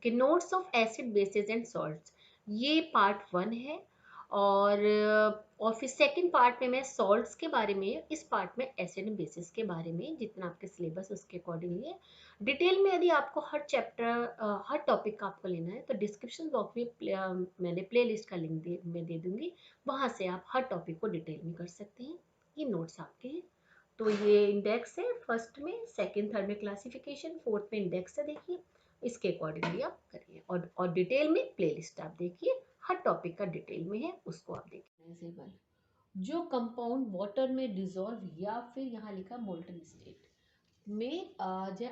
कि notes of acid basis and salts, ये part 1 है। और फिर सेकंड पार्ट में मैं सॉल्ट्स के बारे में, इस पार्ट में एसिड एंड बेसिस के बारे में, जितना आपके सिलेबस उसके अकॉर्डिंगली है। डिटेल में यदि आपको हर चैप्टर हर टॉपिक का आपको लेना है तो डिस्क्रिप्शन बॉक्स में मैंने प्लेलिस्ट का लिंक मैं दे दूंगी, वहाँ से आप हर टॉपिक को डिटेल में कर सकते हैं। ये नोट्स आपके हैं। तो ये इंडेक्स है, फर्स्ट में, सेकंड थर्ड में क्लासिफिकेशन, फोर्थ में इंडेक्स है, देखिए इसके अकॉर्डिंगली आप करिए। और डिटेल में प्लेलिस्ट आप देखिए, हर टॉपिक का डिटेल में है, उसको आप देखिए। जो कंपाउंड वाटर में डिजोल्व या फिर यहाँ लिखा मोल्टन स्टेट में जो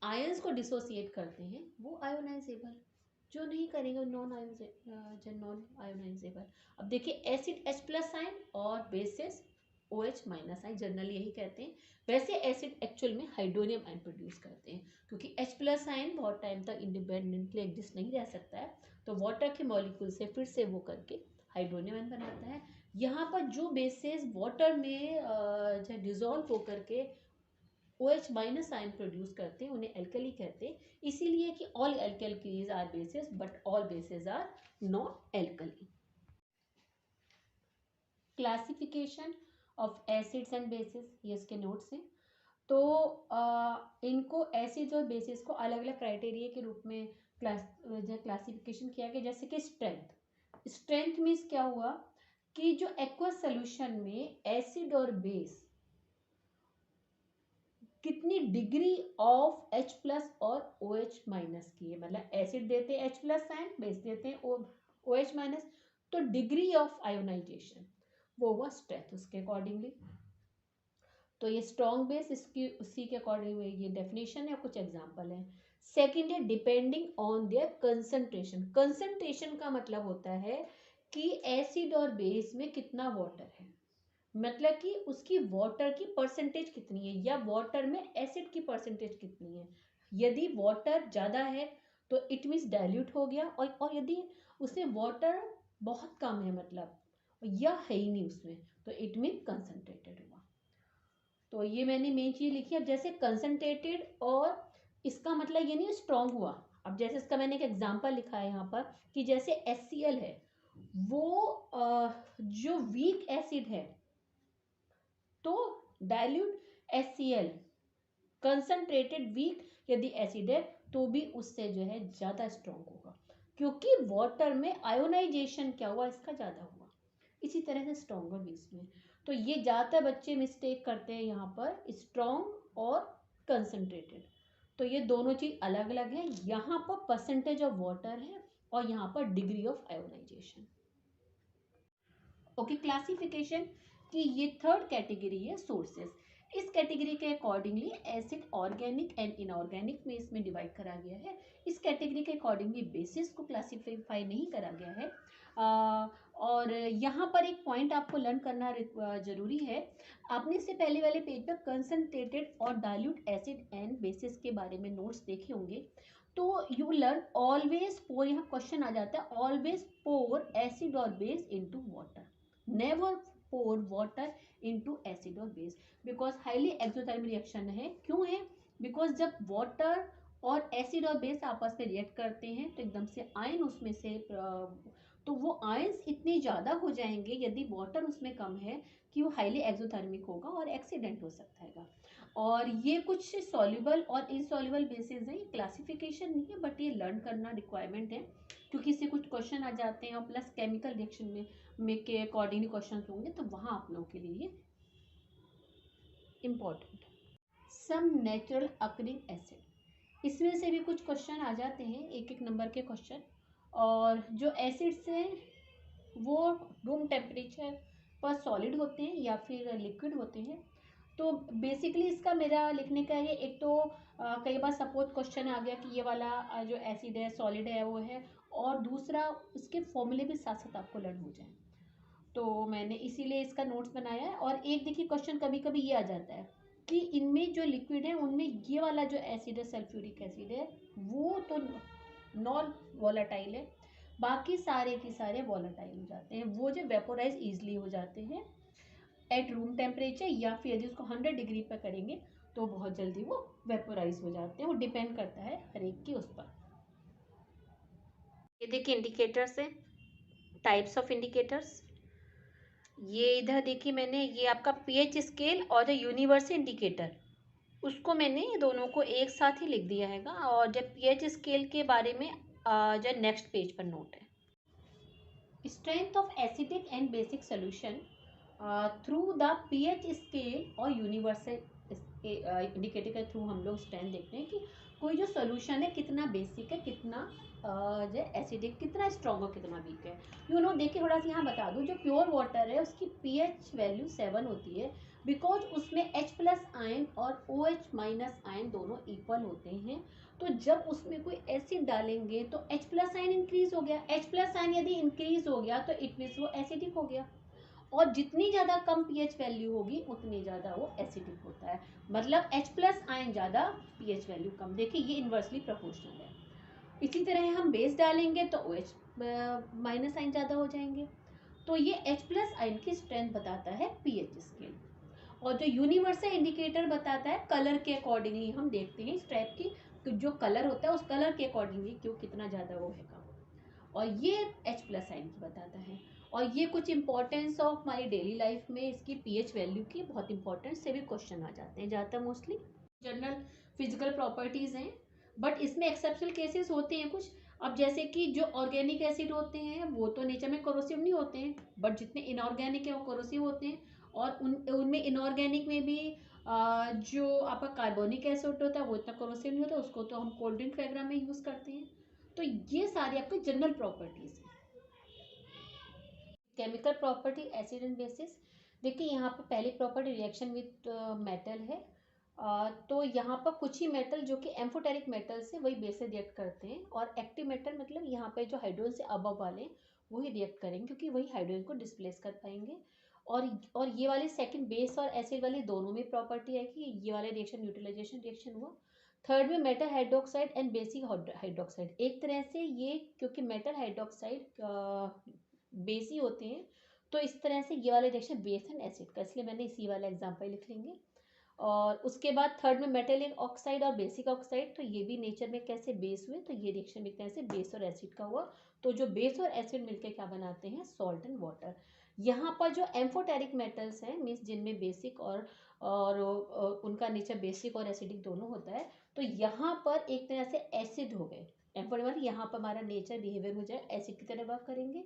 आयंस को डिसोसिएट करते हैं वो आयोनाइजेबल, जो नहीं करेंगे नॉन आयोनाइजेबल। अब देखिए एसिड H+ आयन और बेसिस OH- आयन, जनरली यही कहते हैं। वैसे एसिड एक्चुअल में हाइड्रोनियम आयन प्रोड्यूस करते हैं, क्योंकि H+ आयन बहुत टाइम तक इंडिपेंडेंटली एग्जिस्ट नहीं रह सकता है, तो वाटर के मॉलिक्यूल से फिर से वो करके हाइड्रोनियम आयन बनाता है। यहाँ पर जो बेसिस वाटर में जो डिजोल्व होकर के OH- आयन प्रोड्यूस करते हैं उन्हें एल्कली कहते हैं, इसीलिए कि all alkalis are bases but all bases are not alkali. Classification of acids and bases, ये इसके नोट्स हैं। तो इनको एसिड्स और बेसिस को अलग अलग क्राइटेरिया के रूप में क्लासिफिकेशन किया गया। जैसे कि स्ट्रेंथ, स्ट्रेंथ मीन्स क्या हुआ कि जो एक्वस सोल्यूशन में एसिड और बेस कितनी डिग्री ऑफ H+ और OH- की है, मतलब एसिड देते हैं H+ आयन, बेस देते हैं OH-, तो डिग्री ऑफ आयोनाइजेशन वो हुआ स्ट्रेंथ उसके अकॉर्डिंगली। तो ये स्ट्रॉन्ग बेस, इसकी उसी के अकॉर्डिंग ये डेफिनेशन है, कुछ एग्जांपल है। सेकंड है depending on their concentration. Concentration का मतलब होता है कि एसिड और बेस में कितना वाटर है, मतलब कि उसकी वाटर की परसेंटेज कितनी है या वाटर में एसिड की परसेंटेज कितनी है। यदि वाटर ज़्यादा है तो इट मीन्स डाइल्यूट हो गया, और यदि उसमें वाटर बहुत कम है मतलब या है ही नहीं उसमें, तो इट मीन कंसनट्रेटेड हुआ। तो ये मैंने मेन चीज़ लिखी है। अब जैसे कंसनट्रेटेड, और इसका मतलब ये नहीं स्ट्रॉन्ग हुआ। अब जैसे इसका मैंने एक एग्जांपल लिखा है यहाँ पर कि जैसे HCl है, वो जो वीक एसिड है, तो डाइल्यूट HCl कंसंट्रेटेड वीक यदि एसिड है तो भी उससे जो है ज़्यादा स्ट्रॉन्ग होगा, क्योंकि वाटर में आयोनाइजेशन क्या हुआ, इसका ज़्यादा हुआ। इसी तरह से स्ट्रॉन्गर बेस में, तो ये ज़्यादातर बच्चे मिस्टेक करते हैं यहाँ पर स्ट्रॉन्ग और कंसंट्रेटेड। तो ये दोनों चीज़ अलग अलग है, यहाँ पर परसेंटेज ऑफ वाटर है और यहाँ पर degree of ionisation. Okay, classification की ये थर्ड कैटेगरी है सोर्सेस। इस कैटेगरी के accordingly acid organic and inorganic में इसमें डिवाइड करा गया है। इस कैटेगरी के अकॉर्डिंगली बेसिस को क्लासिफाई नहीं करा गया है। और यहाँ पर एक पॉइंट आपको लर्न करना जरूरी है। आपने इससे पहले वाले पेज पर कंसंट्रेटेड और डाइल्यूट एसिड एंड बेसिस के बारे में नोट्स देखे होंगे। तो यू लर्न ऑलवेज पोर, यहाँ क्वेश्चन आ जाता है, ऑलवेज पोर एसिड और base into water, never pour water into acid or base, because highly exothermic reaction है। क्यों है? because जब water और एसिड और बेस आपस में रिएक्ट करते हैं तो एकदम से आयन उसमें से तो वो आयंस इतने ज़्यादा हो जाएंगे यदि वाटर उसमें कम है कि वो हाईली एक्सोथर्मिक होगा और एक्सीडेंट हो सकता है। और ये कुछ सॉल्युबल और इनसॉल्युबल बेसिस हैं, ये क्लासिफिकेशन नहीं है बट ये लर्न करना रिक्वायरमेंट है, क्योंकि इससे कुछ क्वेश्चन आ जाते हैं और प्लस केमिकल रिएक्शन में के अकॉर्डिंग क्वेश्चन होंगे, तो वहाँ आप लोगों के लिए important. Some natural occurring acid, इसमें से भी कुछ क्वेश्चन आ जाते हैं, एक एक नंबर के क्वेश्चन। और जो एसिड्स हैं वो रूम टेम्परेचर पर सॉलिड होते हैं या फिर लिक्विड होते हैं। तो बेसिकली इसका मेरा लिखने का है, एक तो कई बार सपोज क्वेश्चन आ गया कि ये वाला जो एसिड है सॉलिड है वो है, और दूसरा इसके फॉर्मूले भी साथ साथ आपको लर्न हो जाए, तो मैंने इसीलिए इसका नोट्स बनाया है। और एक देखिए क्वेश्चन कभी कभी ये आ जाता है कि इनमें जो लिक्विड है उनमें ये वाला जो एसिड है सल्फ्यूरिक एसिड है वो तो नॉन वॉलेटाइल है, बाकी सारे के सारे वॉलेटाइल हो जाते हैं, वो जो वेपोराइज ईजिली हो जाते हैं एट रूम टेम्परेचर, या फिर यदि उसको 100 डिग्री पर करेंगे तो बहुत जल्दी वो वेपोराइज हो जाते हैं। वो डिपेंड करता है हर एक के उस पर। ये देखिए इंडिकेटर्स है, टाइप्स ऑफ इंडिकेटर्स। ये इधर देखिए मैंने, ये आपका पीएच स्केल और जो यूनिवर्सल इंडिकेटर, उसको मैंने दोनों को एक साथ ही लिख दिया हैगा। और जब पीएच स्केल के बारे में जो नेक्स्ट पेज पर नोट है, strength of acidic and basic solution through the pH scale और यूनिवर्सल इंडिकेटर के थ्रू हम लोग स्ट्रेंथ देखते हैं कि कोई जो सॉल्यूशन है कितना बेसिक है, कितना जो एसिडिक, कितना स्ट्रॉन्ग और कितना वीक है। देखिए थोड़ा सा यहाँ बता दूँ, जो प्योर वाटर है उसकी पीएच वैल्यू 7 होती है, बिकॉज उसमें H+ आयन और OH- आयन दोनों इक्वल होते हैं। तो जब उसमें कोई एसिड डालेंगे तो H+ आयन इंक्रीज हो गया, H+ आयन यदि इंक्रीज हो गया तो इट मीन्स वो एसिडिक हो गया। और जितनी ज़्यादा कम पीएच वैल्यू होगी उतनी ज़्यादा वो एसिडिक होता है। मतलब H+ आयन ज़्यादा, पीएच वैल्यू कम। देखिए ये इन्वर्सली प्रोपोर्शनल है। इसी तरह हम बेस डालेंगे तो OH- आयन ज़्यादा हो जाएंगे। तो ये H+ आयन की स्ट्रेंथ बताता है पीएच स्केल। और जो यूनिवर्सल इंडिकेटर बताता है कलर के अकॉर्डिंगली हम देखते हैं इस टाइप की, जो कलर होता है उस कलर के अकॉर्डिंगली क्यों कितना ज़्यादा वो है। और ये H+ आयन की बताता है। और ये कुछ इंपॉर्टेंस ऑफ हमारी डेली लाइफ में इसकी पीएच वैल्यू की बहुत इंपॉर्टेंस से भी क्वेश्चन आ जाते हैं ज़्यादातर। मोस्टली जनरल फिजिकल प्रॉपर्टीज़ हैं, बट इसमें एक्सेप्शनल केसेस होते हैं कुछ। अब जैसे कि जो ऑर्गेनिक एसिड होते हैं वो तो नेचर में कोरोसिव नहीं होते हैं, बट जितने इनऑर्गेनिक है वो कोरोसिव होते हैं। और उनमें इनऑर्गेनिक में भी जो आपका कार्बोनिक एसिड होता है वो इतना कोरोसिव नहीं होता, उसको तो हम कोल्ड ड्रिंक वगैरह में यूज़ करते हैं। तो ये सारी आपकी जनरल प्रॉपर्टीज है। Chemical property acid and basis. देखिए यहाँ पर पहली प्रॉपर्टी रिएक्शन विथ मेटल है। तो यहाँ पर कुछ ही मेटल जो कि एम्फोटेरिक मेटल से वही बेस से रिएक्ट करते हैं, और एक्टिव मेटल मतलब यहाँ पे जो हाइड्रोजन से अबव वाले वही रिएक्ट करेंगे क्योंकि वही हाइड्रोजन को डिस्प्लेस कर पाएंगे। और ये वाली सेकंड बेस और एसिड वाली दोनों में प्रॉपर्टी है कि ये वाले रिएक्शन न्यूट्रलाइजेशन रिएक्शन हुआ। थर्ड में metal hydroxide and basic hydroxide. एक तरह से ये क्योंकि मेटल हाइड्रोक्साइड बेसी होते हैं, तो इस तरह से ये वाला रिएक्शन बेस एंड एसिड का, इसलिए मैंने इसी वाला एग्जांपल लिख लेंगे। और उसके बाद थर्ड में मेटेलिक ऑक्साइड और बेसिक ऑक्साइड, तो ये भी नेचर में कैसे बेस हुए, तो ये रिएक्शन भी कैसे बेस और एसिड का हुआ। तो जो बेस और एसिड मिलकर क्या बनाते हैं, सॉल्ट एंड वाटर। यहाँ पर जो एम्फोटेरिक मेटल्स हैं मीन्स जिनमें बेसिक और उनका नेचर बेसिक और एसिडिक दोनों होता है, तो यहाँ पर एक तरह से एसिड हो गए। एम्फोटेरिक यहाँ पर हमारा नेचर बिहेवियर हो जाए एसिड की तरह वर्क करेंगे।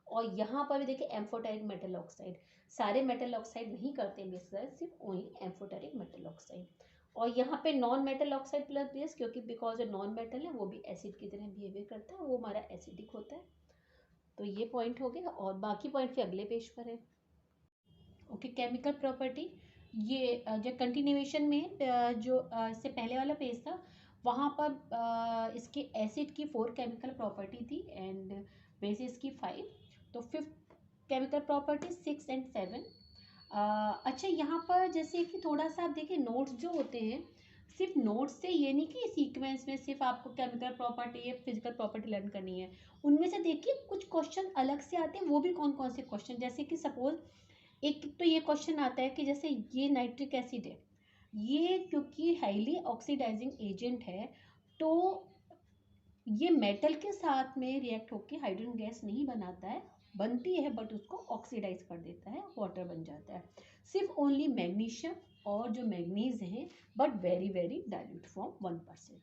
और यहाँ पर भी देखिए एम्फोटेरिक मेटल ऑक्साइड, सारे मेटल ऑक्साइड नहीं करते बेसिस, सिर्फ ओनली एम्फोटेरिक मेटल ऑक्साइड। और यहाँ पे non metal oxide plus base, क्योंकि बिकॉज नॉन मेटल है वो भी एसिड की तरह बिहेवियर करता है, वो हमारा एसिडिक होता है। तो ये पॉइंट हो गया, और बाकी पॉइंट फिर अगले पेज पर है। Okay, chemical property. ये जो कंटिन्यूएशन में जो इससे पहले वाला पेज था वहाँ पर इसके एसिड की 4 केमिकल प्रॉपर्टी थी एंड बेसिस की 5। तो फिफ्थ केमिकल प्रॉपर्टी 6 एंड 7। अच्छा यहाँ पर जैसे कि थोड़ा सा आप देखिए नोट्स जो होते हैं, सिर्फ नोट्स से ये नहीं कि सीक्वेंस में सिर्फ आपको केमिकल प्रॉपर्टी या फिजिकल प्रॉपर्टी लर्न करनी है। उनमें से देखिए कुछ क्वेश्चन अलग से आते हैं, वो भी कौन कौन से क्वेश्चन, जैसे कि सपोज एक तो ये क्वेश्चन आता है कि जैसे ये नाइट्रिक एसिड है, ये क्योंकि हाईली ऑक्सीडाइजिंग एजेंट है, तो ये मेटल के साथ में रिएक्ट होकर हाइड्रोजन गैस नहीं बनाता है, बनती है बट उसको ऑक्सीडाइज कर देता है, वाटर बन जाता है। सिर्फ ओनली मैग्नीशियम और जो मैग्नीज है, but very very dilute form 1%।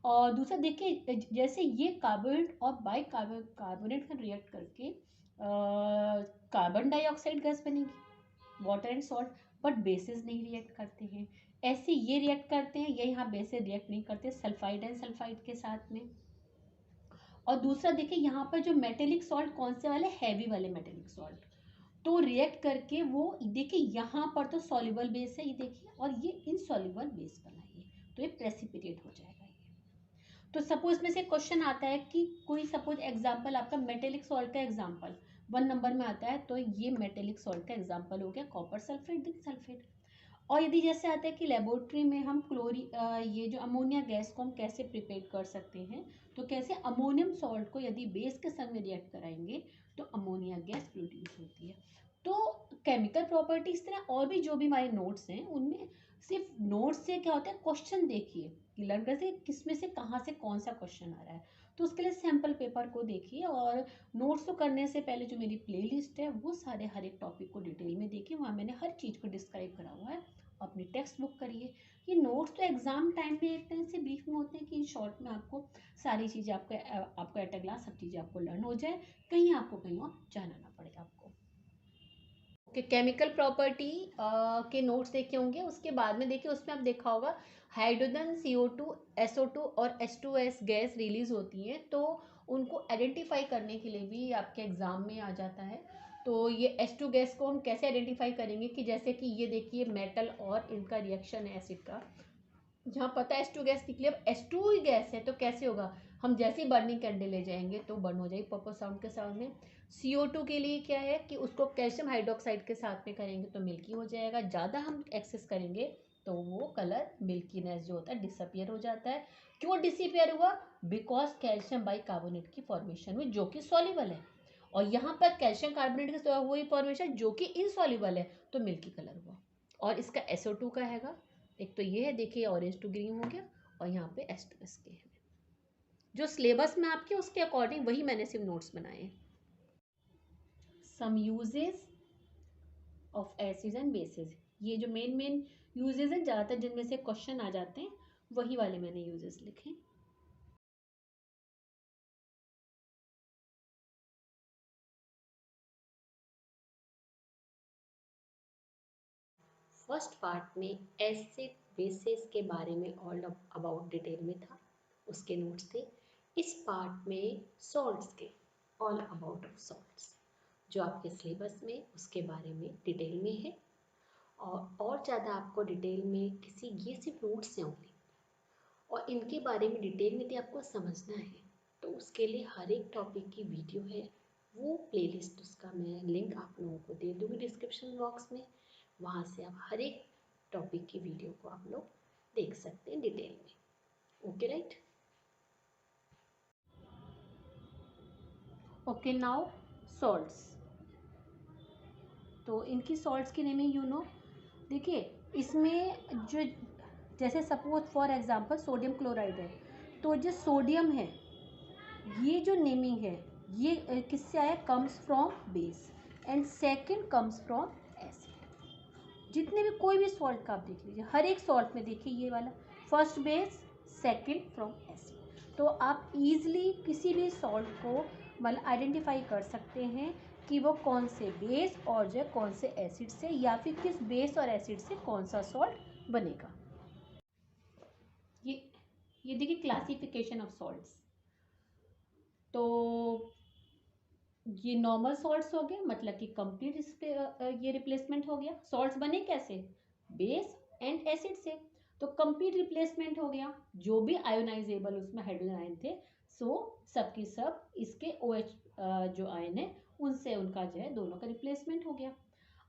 और दूसरा देखिए जैसे ये कार्बोनेट और बाई कार्बोनेट का रिएक्ट करके कार्बन डाइऑक्साइड गैस बनेगी, water and salt, but basis नहीं रिएक्ट करते हैं। ऐसे ये रिएक्ट करते हैं, ये यहाँ बेसिस रिएक्ट नहीं करते सल्फाइड एंड सल्फाइड के साथ में। और दूसरा देखिए यहाँ पर जो मेटेलिक सॉल्ट कौन से वाले, हैवी वाले मेटेलिक सॉल्ट, तो रिएक्ट करके वो देखिए यहाँ पर तो सॉल्युबल बेस है ये देखिए, और ये इनसॉल्युबल बेस बनाइए, तो ये प्रेसिपिटेट हो जाएगा ये। तो सपोज में से क्वेश्चन आता है कि कोई सपोज एग्जांपल आपका मेटेलिक सॉल्ट का एग्जांपल 1 नंबर में आता है, तो ये मेटेलिक सॉल्ट का एग्जांपल हो गया कॉपर सल्फेट, जिंक सल्फेट। और यदि जैसे आता है कि लेबोरेटरी में हम ये जो अमोनिया गैस को हम कैसे प्रिपेयर कर सकते हैं, तो कैसे अमोनियम सॉल्ट को यदि बेस के संग में रिएक्ट कराएंगे तो अमोनिया गैस प्रोड्यूस होती है। तो केमिकल प्रॉपर्टी इस तरह और भी जो भी हमारे नोट्स हैं उनमें सिर्फ नोट्स से क्या होता है, क्वेश्चन देखिए कि लर्न कैसे किस में से कहाँ से कौन सा क्वेश्चन आ रहा है। तो उसके लिए सैम्पल पेपर को देखिए और नोट्स को करने से पहले जो मेरी प्लेलिस्ट है वो सारे हर एक टॉपिक को डिटेल में देखिए, वहाँ मैंने हर चीज़ को डिस्क्राइब करा हुआ है। अपनी टेक्स्ट बुक करिए। ये नोट्स तो एग्जाम टाइम में एक टाइम से ब्रीफ में होते हैं कि शॉर्ट में आपको सारी चीज़ें आपको एट अ ग्लास सब चीज़ें आपको लर्न हो जाए, कहीं आपको कहीं और जाना ना पड़े आपको। ओके, केमिकल प्रॉपर्टी के नोट्स देखे होंगे। उसके बाद में देखिए उसमें आप देखा होगा हाइड्रोजन CO2 SO2 और H2S गैस रिलीज होती है, तो उनको आइडेंटिफाई करने के लिए भी आपके एग्जाम में आ जाता है। तो ये H2 गैस को हम कैसे आइडेंटिफाई करेंगे कि जैसे कि ये देखिए मेटल और इनका रिएक्शन है एसिड का, जहाँ पता है H2 गैस निकली, अब H2 ही गैस है तो कैसे होगा, हम जैसे ही बर्निंग कैंडल ले जाएंगे तो बर्न हो जाएगी पर्पल साउंड के सामने। CO2 के लिए क्या है कि उसको कैल्शियम हाइड्रोक्साइड के साथ में करेंगे तो मिल्की हो जाएगा, ज़्यादा हम एक्सेस करेंगे तो वो कलर मिल्कीनेस जो होता है डिसअपियर हो जाता है। क्यों डिसअपियर हुआ, बिकॉज कैल्शियम बाइकार्बोनेट की फॉर्मेशन हुई जो कि सॉल्युबल है, और यहाँ पर कैल्शियम कार्बोनेट की हुई फॉर्मेशन जो कि इनसॉल्युबल है, तो मिल्की कलर हुआ। और इसका SO2 का हैगा, एक तो ये है देखिए ऑरेंज टू ग्रीन हो गया, और यहाँ पे H2S के है जो सिलेबस में आपके उसके अकॉर्डिंग वही मैंने सिर्फ नोट्स बनाए हैं। Some uses of acid and bases, ये जो मेन यूजेस हैं ज़्यादातर जिनमें से क्वेश्चन आ जाते हैं वही वाले मैंने यूजेस लिखे। फर्स्ट पार्ट में एसिड बेसिस के बारे में ऑल अबाउट डिटेल में था, उसके नोट्स थे। इस पार्ट में सॉल्ट्स के ऑल अबाउट ऑफ सॉल्ट्स जो आपके सिलेबस में उसके बारे में डिटेल में है, और ज़्यादा आपको डिटेल में किसी, ये सिर्फ नोट्स हैं ओनली, और इनके बारे में डिटेल में भी आपको समझना है तो उसके लिए हर एक टॉपिक की वीडियो है, वो प्लेलिस्ट उसका मैं लिंक आप लोगों को दे दूँगी डिस्क्रिप्शन बॉक्स में, वहाँ से आप हर एक टॉपिक की वीडियो को आप लोग देख सकते हैं डिटेल में। Okay right, okay now salts, तो इनकी सॉल्ट्स की नेमिंग देखिए इसमें जो, जैसे suppose for example sodium chloride है, तो जो सोडियम है ये जो नेमिंग है ये किससे आया, comes from base, and second comes from acid. जितने भी कोई भी सॉल्ट का आप देख लीजिए, हर एक सॉल्ट में देखिए ये वाला first base second from acid, तो आप इजीली किसी भी सॉल्ट को मतलब आइडेंटिफाई कर सकते हैं कि वो कौन से बेस और जो कौन से एसिड से, या फिर किस बेस और एसिड से कौन सा सॉल्ट बनेगा। ये देखिए क्लासिफिकेशन ऑफ सॉल्ट्स, तो ये नॉर्मल सॉल्ट्स हो गए, मतलब कि कंप्लीट ये रिप्लेसमेंट हो गया। सॉल्ट्स बने कैसे, बेस एंड एसिड से, तो कंप्लीट रिप्लेसमेंट हो गया, जो भी आयोनाइजेबल उसमें हाइड्रोजन आयन थे सो सबकी सब इसके OH जो आयन है उनसे उनका जो है दोनों का रिप्लेसमेंट हो गया।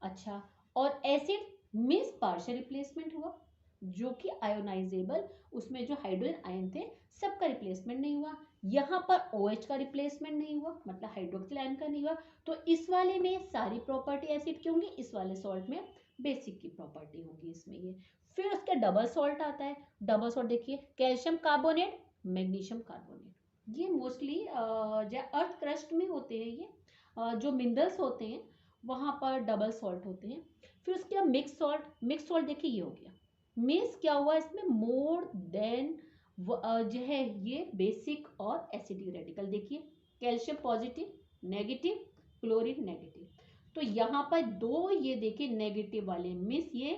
अच्छा, और एसिड मीन्स पार्शियल रिप्लेसमेंट हुआ, जो कि आयोनाइजेबल उसमें जो हाइड्रोजन आयन थे सबका रिप्लेसमेंट नहीं हुआ, यहाँ पर OH का रिप्लेसमेंट नहीं हुआ, मतलब हाइड्रोक्सिल आयन का नहीं हुआ, तो इस वाले में सारी प्रॉपर्टी एसिड की होंगी, इस वाले सॉल्ट में बेसिक की प्रॉपर्टी होगी इसमें ये। फिर उसका डबल सॉल्ट आता है, डबल सॉल्ट देखिए कैल्शियम कार्बोनेट मैग्नीशियम कार्बोनेट, ये मोस्टली जो अर्थ क्रस्ट में होते हैं, ये जो मिनरल्स होते हैं वहाँ पर डबल सॉल्ट होते हैं। फिर उसके बाद मिक्स सॉल्ट, मिक्स सॉल्ट देखिए ये हो गया, मीन्स क्या हुआ इसमें मोर देन जो है ये बेसिक और एसिडिक रेडिकल, देखिए calcium positive negative, chlorine negative, तो यहाँ पर दो ये देखिए नेगेटिव वाले मीन्स ये,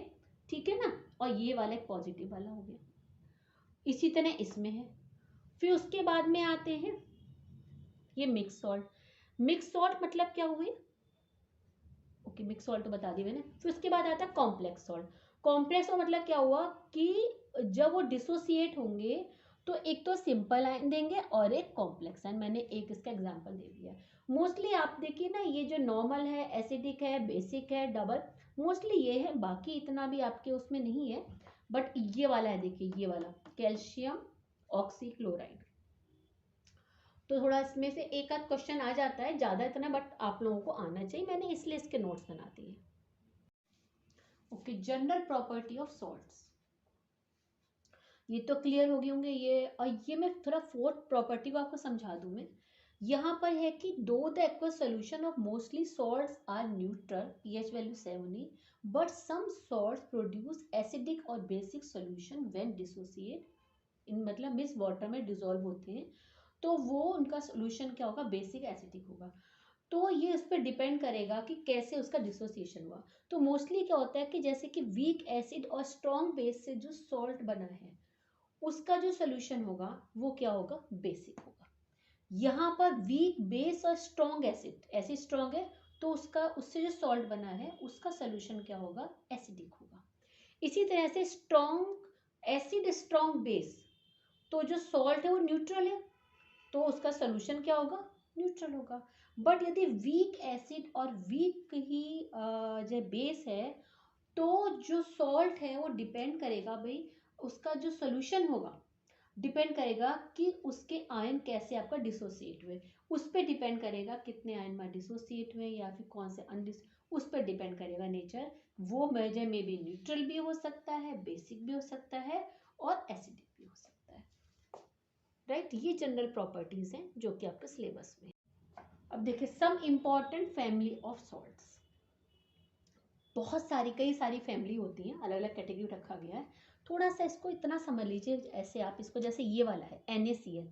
ठीक है ना, और ये वाला एक पॉजिटिव वाला हो गया, इसी तरह इसमें है। फिर उसके बाद में आते हैं ये मिक्स सॉल्ट, मिक्स सॉल्ट मतलब क्या हुई, ओके मिक्स सॉल्ट तो बता दी मैंने। फिर उसके बाद आता है कॉम्प्लेक्स सॉल्ट, कॉम्प्लेक्स सॉल्ट मतलब क्या हुआ कि जब वो डिसोसिएट होंगे तो एक तो सिंपल आयन देंगे और एक कॉम्प्लेक्स आयन, मैंने एक इसका एग्जांपल दे दिया। मोस्टली आप देखिए ना ये जो नॉर्मल है एसिडिक है बेसिक है डबल, मोस्टली ये है, बाकी इतना भी आपके उसमें नहीं है, बट ये वाला है देखिए ये वाला कैल्शियम ऑक्सीक्लोराइड, तो थोड़ा इसमें से एक आध क्वेश्चन आ जाता है, ज़्यादा इतना बट आप लोगों को आना चाहिए, मैंने इसलिए इसके नोट्स बना दिए। Okay, general property of salts, ये तो क्लियर हो गए होंगे ये। और ये मैं थोड़ा फोर्थ प्रॉपर्टी को आपको समझा दूं मैं। यहाँ पर है कि though the aqueous solution of mostly salts are neutral pH value 7 but some salts produce acidic और basic solution when dissociate in, मतलब मिस वाटर में डिजोल्व होते हैं तो वो उनका सोल्यूशन क्या होगा, बेसिक एसिडिक होगा। तो ये उस पर डिपेंड करेगा कि कैसे उसका डिसोसिएशन हुआ। तो मोस्टली क्या होता है कि जैसे कि वीक एसिड और स्ट्रॉन्ग बेस से जो सॉल्ट बना है उसका जो सोल्यूशन होगा वो क्या होगा, बेसिक होगा। यहाँ पर वीक बेस और स्ट्रॉन्ग एसिड, एसिड स्ट्रॉन्ग है तो उसका, उससे जो सॉल्ट बना है उसका सोल्यूशन क्या होगा, एसिडिक होगा। इसी तरह से स्ट्रॉन्ग एसिड स्ट्रॉन्ग बेस, तो जो सॉल्ट है वो न्यूट्रल है तो उसका सोल्यूशन क्या होगा, न्यूट्रल होगा। बट यदि वीक एसिड और वीक ही जो बेस है तो जो सॉल्ट है वो डिपेंड करेगा भाई, उसका जो सोल्यूशन होगा डिपेंड करेगा कि उसके आयन कैसे आपका डिसोसिएट हुए, उस पर डिपेंड करेगा कितने आयन में डिसोसिएट हुए या फिर कौन से अनडिस, उस पर डिपेंड करेगा नेचर। वो मेजर में भी न्यूट्रल भी हो सकता है, बेसिक भी हो सकता है और एसिडिक भी हो सकता है। राइट, ये जनरल प्रॉपर्टीज हैं जो कि आपके सिलेबस में। अब देखिए some important family of salts. बहुत सारी, कई सारी फैमिली होती हैं, अलग अलग कैटेगरी रखा गया है। थोड़ा सा इसको इतना समझ लीजिए, ऐसे आप इसको, जैसे ये वाला है NaCl,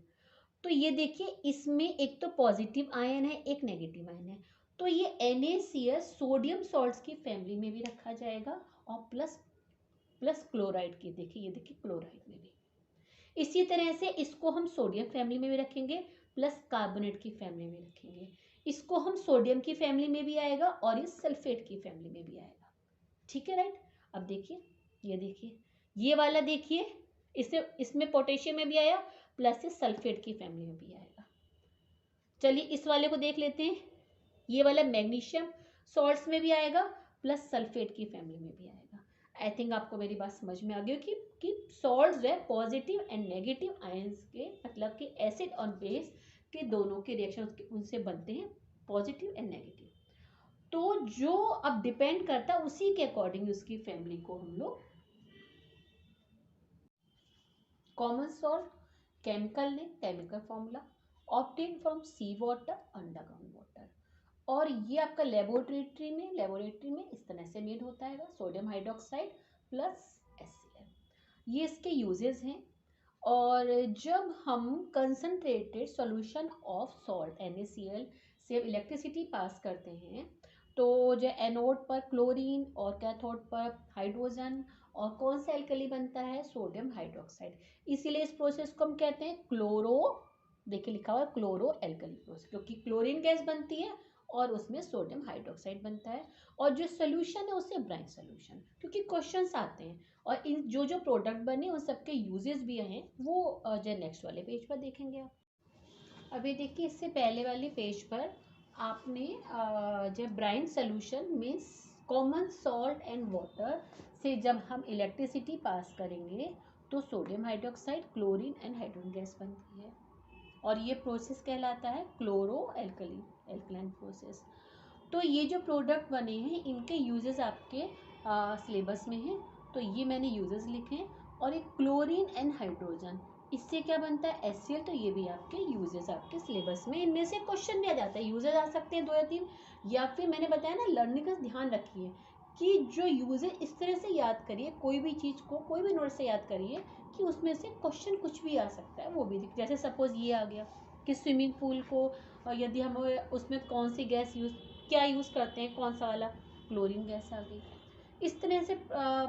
तो ये देखिए इसमें एक तो पॉजिटिव आयन है एक नेगेटिव आयन है, तो ये NaCl सोडियम सॉल्ट्स की फैमिली में भी रखा जाएगा और प्लस प्लस क्लोराइड की, देखिए ये देखिए क्लोराइड में भी। इसी तरह से इसको हम सोडियम फैमिली में भी रखेंगे प्लस कार्बोनेट की फैमिली में रखेंगे। इसको हम सोडियम की फैमिली में भी आएगा और ये सल्फेट की फैमिली में भी आएगा। ठीक है, राइट। अब देखिए, ये देखिए ये वाला देखिए, इसे इसमें पोटेशियम में भी आया प्लस ये सल्फेट की फैमिली में भी आएगा। चलिए इस वाले को देख लेते हैं, ये वाला मैग्नीशियम सॉल्ट्स में भी आएगा प्लस सल्फेट की फैमिली में भी आएगा। आई थिंक आपको मेरी बात समझ में आ गई कि सॉल्ट्स जो है पॉजिटिव एंड नेगेटिव आयंस के, मतलब कि एसिड और बेस के दोनों के रिएक्शन उनसे बनते हैं, पॉजिटिव एंड नेगेटिव। तो जो अब डिपेंड करता है उसी के अकॉर्डिंग उसकी फैमिली को हम लोग, common salt chemical name, chemical formula obtain from sea water, underground water. और ये आपका लेबोरेटरी में इस तरह से मेड होता है, सोडियम हाइड्रोक्साइड प्लस HCl। ये इसके यूजेस हैं। और जब हम concentrated solution of salt NaCl से इलेक्ट्रिसिटी पास करते हैं तो जो एनोड पर क्लोरीन और कैथोड पर हाइड्रोजन, और कौन सा एल्कली बनता है, सोडियम हाइड्रोक्साइड। इसीलिए इस प्रोसेस को हम कहते हैं क्लोरो, देखिए लिखा हुआ है क्लोरो एल्कली प्रोसेस, क्योंकि क्लोरीन गैस बनती है और उसमें सोडियम हाइड्रोक्साइड बनता है और जो सोल्यूशन है उससे ब्राइन सोल्यूशन, क्योंकि क्वेश्चंस आते हैं। और इन जो जो प्रोडक्ट बने उन सबके यूजेस भी हैं, वो जो नेक्स्ट वाले पेज पर देखेंगे आप। अभी देखिए इससे पहले वाले पेज पर आपने जो brine solution means common salt and water से जब हम इलेक्ट्रिसिटी पास करेंगे तो sodium hydroxide, chlorine and hydrogen gas बनती है और ये प्रोसेस कहलाता है क्लोरो एल्कली, एल्कलाइन प्रोसेस। तो ये जो प्रोडक्ट बने हैं इनके यूजेस आपके सिलेबस में हैं, तो ये मैंने यूजेस लिखे हैं। और एक क्लोरीन एंड हाइड्रोजन, इससे क्या बनता है HCl, तो ये भी आपके यूजेस आपके सिलेबस में, इनमें से क्वेश्चन भी आ जाता है, यूजेस आ सकते हैं 2 या 3, या फिर मैंने बताया ना लर्निंग का ध्यान रखिए कि जो यूजेस इस तरह से याद करिए, कोई भी चीज़ को कोई भी नोट से याद करिए कि उसमें से क्वेश्चन कुछ भी आ सकता है, वो भी जैसे सपोज ये आ गया कि स्विमिंग पूल को यदि हम उसमें कौन सी गैस यूज़, क्या यूज़ करते हैं, कौन सा वाला, क्लोरीन गैस आ गई। इस तरह से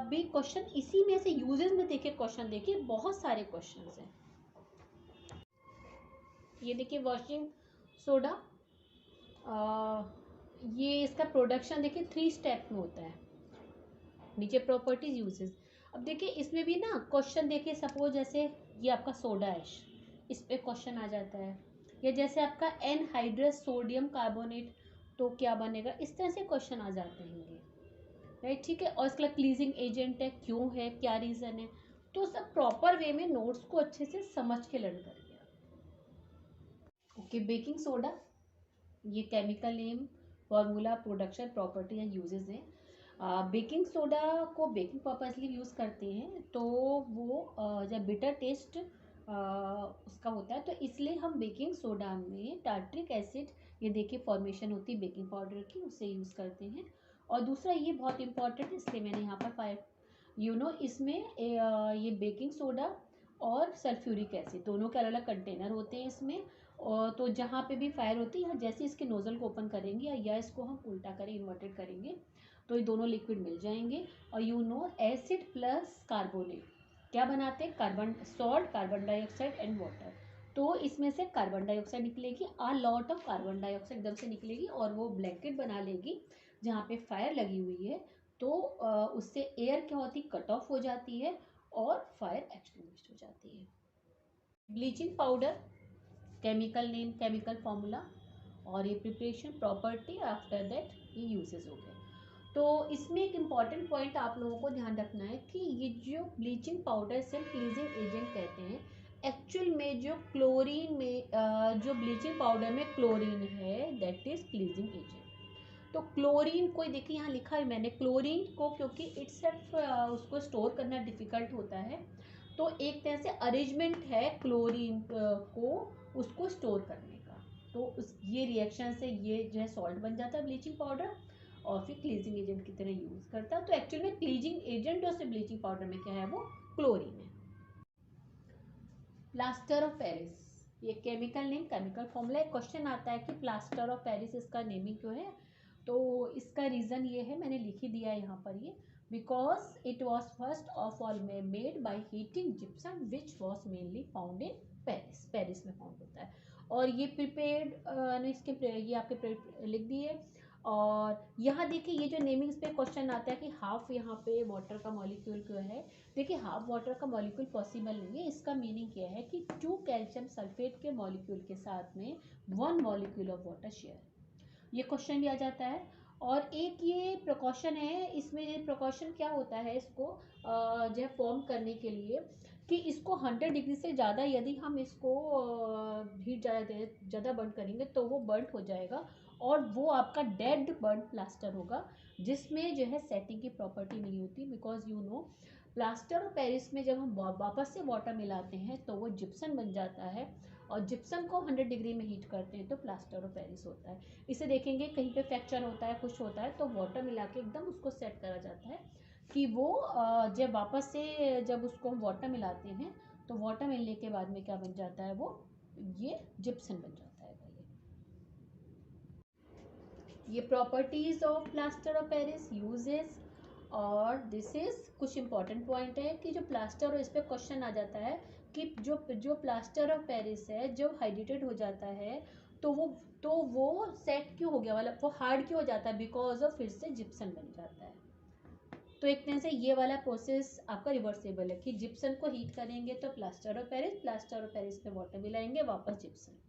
भी क्वेश्चन इसी में से यूजेस में देखिए, क्वेश्चन देखिए बहुत सारे क्वेश्चन हैं। ये देखिए वॉशिंग सोडा, ये इसका प्रोडक्शन देखिए 3 स्टेप में होता है। नीचे प्रॉपर्टीज यूजेस, अब देखिए इसमें भी ना क्वेश्चन देखिए, सपोज जैसे ये आपका सोडा ऐश, इस पे क्वेश्चन आ जाता है, या जैसे आपका एनहाइड्रस सोडियम कार्बोनेट, तो क्या बनेगा, इस तरह से क्वेश्चन आ जाते हैं, राइट। ठीक है, और इसका क्लीजिंग एजेंट है, क्यों है, क्या रीज़न है, तो सब प्रॉपर वे में नोट्स को अच्छे से समझ के लर्न करिए। ओके, बेकिंग सोडा, ये chemical name, formula, production, property and uses हैं। बेकिंग सोडा को बेकिंग पर्पजली यूज़ करते हैं, तो वो जब बिटर टेस्ट उसका होता है, तो इसलिए हम बेकिंग सोडा में टार्ट्रिक एसिड, ये देखिए फॉर्मेशन होती है बेकिंग पाउडर की, उसे यूज़ करते हैं। और दूसरा ये बहुत इंपॉर्टेंट, इसलिए मैंने यहाँ पर इसमें ये बेकिंग सोडा और सल्फ्यूरिक एसिड दोनों के अलग अलग कंटेनर होते हैं इसमें। और तो जहाँ पे भी फायर होती है, जैसे इसके नोज़ल को ओपन करेंगे या इसको हम उल्टा करें, इन्वर्टेड करेंगे, तो ये दोनों लिक्विड मिल जाएंगे। और एसिड प्लस कार्बोनेट क्या बनाते हैं, carbon salt, carbon dioxide and water. तो इसमें से कार्बन डाइऑक्साइड निकलेगी, आ लॉट ऑफ कार्बन डाइऑक्साइड एकदम से निकलेगी और वो ब्लैंकेट बना लेगी जहाँ पे फायर लगी हुई है। तो उससे एयर क्या होती, कट ऑफ हो जाती है और फायर एक्सटिंग्विश हो जाती है। Bleaching powder, chemical name, chemical formula, और ये प्रिपरेशन, प्रॉपर्टी, आफ्टर दैट ये यूजेस हो गए। तो इसमें एक इम्पॉर्टेंट पॉइंट आप लोगों को ध्यान रखना है कि ये जो bleaching powder self cleansing agent कहते हैं, एक्चुअल में जो क्लोरीन में जो ब्लीचिंग पाउडर में क्लोरीन है दैट इज क्लीजिंग एजेंट। तो क्लोरीन को देखिए यहाँ लिखा है मैंने, क्लोरीन को क्योंकि इट्स उसको स्टोर करना डिफिकल्ट होता है, तो एक तरह से अरेंजमेंट है क्लोरीन को उसको स्टोर करने का। तो उस ये रिएक्शन से ये जो है सॉल्ट बन जाता है ब्लीचिंग पाउडर, और फिर क्लीजिंग एजेंट की तरह यूज़ करता है। तो एक्चुअल में क्लीजिंग एजेंट और से ब्लीचिंग पाउडर में क्या है, वो क्लोरीन है। प्लास्टर ऑफ पेरिस, ये केमिकल नेम, केमिकल फॉर्मूला। एक क्वेश्चन आता है कि प्लास्टर ऑफ पेरिस इसका नेमिंग क्यों है, तो इसका रीज़न ये है, मैंने लिख ही दिया है यहाँ पर ये, because it was first of all made by heating gypsum which was mainly found in Paris, Paris में फाउंड होता है। और ये प्रिपेयर्ड इसके ये आपके लिख दिए। और यहाँ देखिए ये जो नेमिंग्स पे क्वेश्चन आता है कि हाफ यहाँ पे वाटर का मॉलिक्यूल क्यों है। देखिए हाफ वाटर का मॉलिक्यूल पॉसिबल नहीं है, इसका मीनिंग क्या है कि 2 कैल्शियम सल्फेट के मॉलिक्यूल के साथ में 1 मॉलिक्यूल ऑफ वाटर शेयर, ये क्वेश्चन भी आ जाता है। और एक ये प्रिकॉशन है, इसमें ये प्रिकॉशन क्या होता है, इसको जो है फॉर्म करने के लिए कि इसको 100 डिग्री से ज़्यादा यदि हम इसको हीट ज़्यादा बर्न करेंगे तो वो बर्न हो जाएगा और वो आपका डेड बर्न प्लास्टर होगा, जिसमें जो है सेटिंग की प्रॉपर्टी नहीं होती। बिकॉज प्लास्टर ऑफ पेरिस में जब हम वापस से वाटर मिलाते हैं तो वो जिप्सन बन जाता है, और जिप्सन को 100 डिग्री में हीट करते हैं तो प्लास्टर ऑफ पेरिस होता है। इसे देखेंगे कहीं पे फ्रैक्चर होता है, कुछ होता है, तो वाटर मिला के एकदम उसको सेट करा जाता है कि वो जब वापस से जब उसको हम वाटर मिलाते हैं तो वाटर मिलने के बाद में क्या बन जाता है, वो ये जिप्सन बन जाता है। ये properties of plaster of Paris, uses, और दिस इज कुछ इंपॉर्टेंट पॉइंट है कि जो प्लास्टर, और इस पर क्वेश्चन आ जाता है कि जो प्लास्टर ऑफ पेरिस है जब हाइड्रेटेड हो जाता है तो वो सेट क्यों हो गया, मतलब वो हार्ड क्यों हो जाता है, बिकॉज ऑफ फिर से जिप्सन बन जाता है। तो एक तरह से ये वाला प्रोसेस आपका रिवर्सेबल है कि जिप्सन को हीट करेंगे तो plaster of Paris, plaster of Paris में वाटर मिलाएंगे, वापस जिप्सन।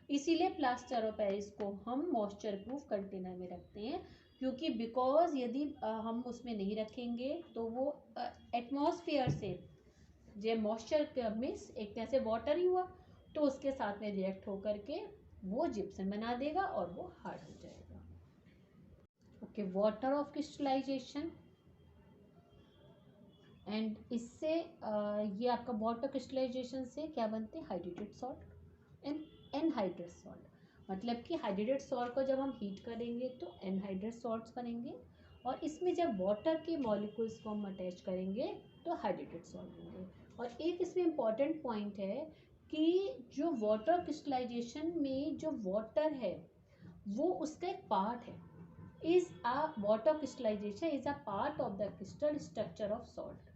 इसीलिए प्लास्टर ऑफ पेरिस को हम मॉइस्चर प्रूफ कंटेनर में रखते हैं, क्योंकि बिकॉज यदि हम उसमें नहीं रखेंगे तो वो एटमॉस्फेयर से जो मॉइस्चर मिस एक तरह से वाटर ही हुआ, तो उसके साथ में रिएक्ट होकर के वो जिप्सन बना देगा और वो हार्ड हो जाएगा। Okay, water of crystallisation, and इससे ये आपका वाटर क्रिस्टलाइजेशन से क्या बनते हैं, hydrated salt and anhydrate salt. मतलब कि हाइड्रेटेड सॉल्ट को जब हम हीट करेंगे तो एनहाइड्रेट सॉल्ट्स बनेंगे, और इसमें जब वाटर के मॉलिक्यूल्स को हम अटैच करेंगे तो हाइड्रेटेड सॉल्ट बनेंगे। और एक इसमें इम्पॉर्टेंट पॉइंट है कि जो वाटर क्रिस्टलाइजेशन में जो वाटर है वो उसका एक पार्ट है, is a water crystallization is a part of the crystal structure of salt.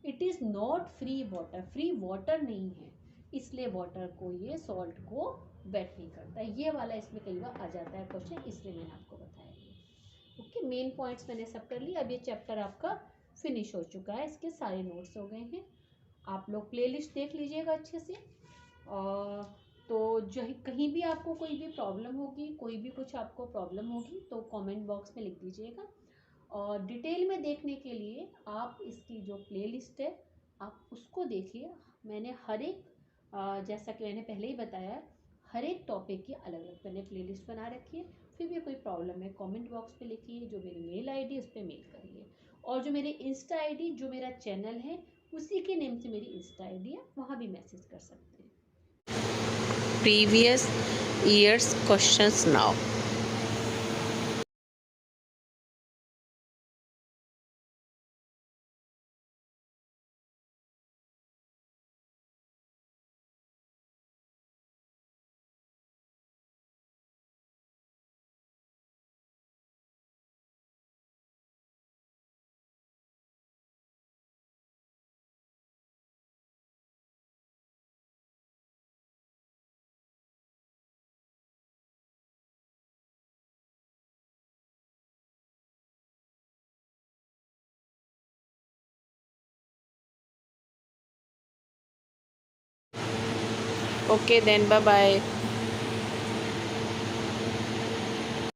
It is not free water, free water नहीं है, इसलिए वाटर को ये सॉल्ट को वेट नहीं करता है। ये वाला इसमें कई बार आ जाता है क्वेश्चन, इसलिए मैंने आपको बताया। ओके, मेन पॉइंट्स मैंने सब कर लिया। अब ये चैप्टर आपका फिनिश हो चुका है, इसके सारे नोट्स हो गए हैं। आप लोग प्लेलिस्ट देख लीजिएगा अच्छे से। और तो जो कहीं भी आपको कोई भी प्रॉब्लम होगी, कोई भी कुछ आपको प्रॉब्लम होगी तो कमेंट बॉक्स में लिख दीजिएगा। और डिटेल में देखने के लिए आप इसकी जो प्लेलिस्ट है आप उसको देखिए। मैंने हर एक जैसा कि मैंने पहले ही बताया, हर एक टॉपिक की अलग अलग मैंने प्लेलिस्ट बना रखी है। फिर भी कोई प्रॉब्लम है कमेंट बॉक्स पे लिखिए, जो मेरी मेल आईडी उस पर मेल करिए, और जो मेरे इंस्टा आईडी, जो मेरा चैनल है उसी के नेम से मेरी इंस्टा आईडी है, वहाँ भी मैसेज कर सकते हैं। Previous year's questions now. Okay, then bye bye.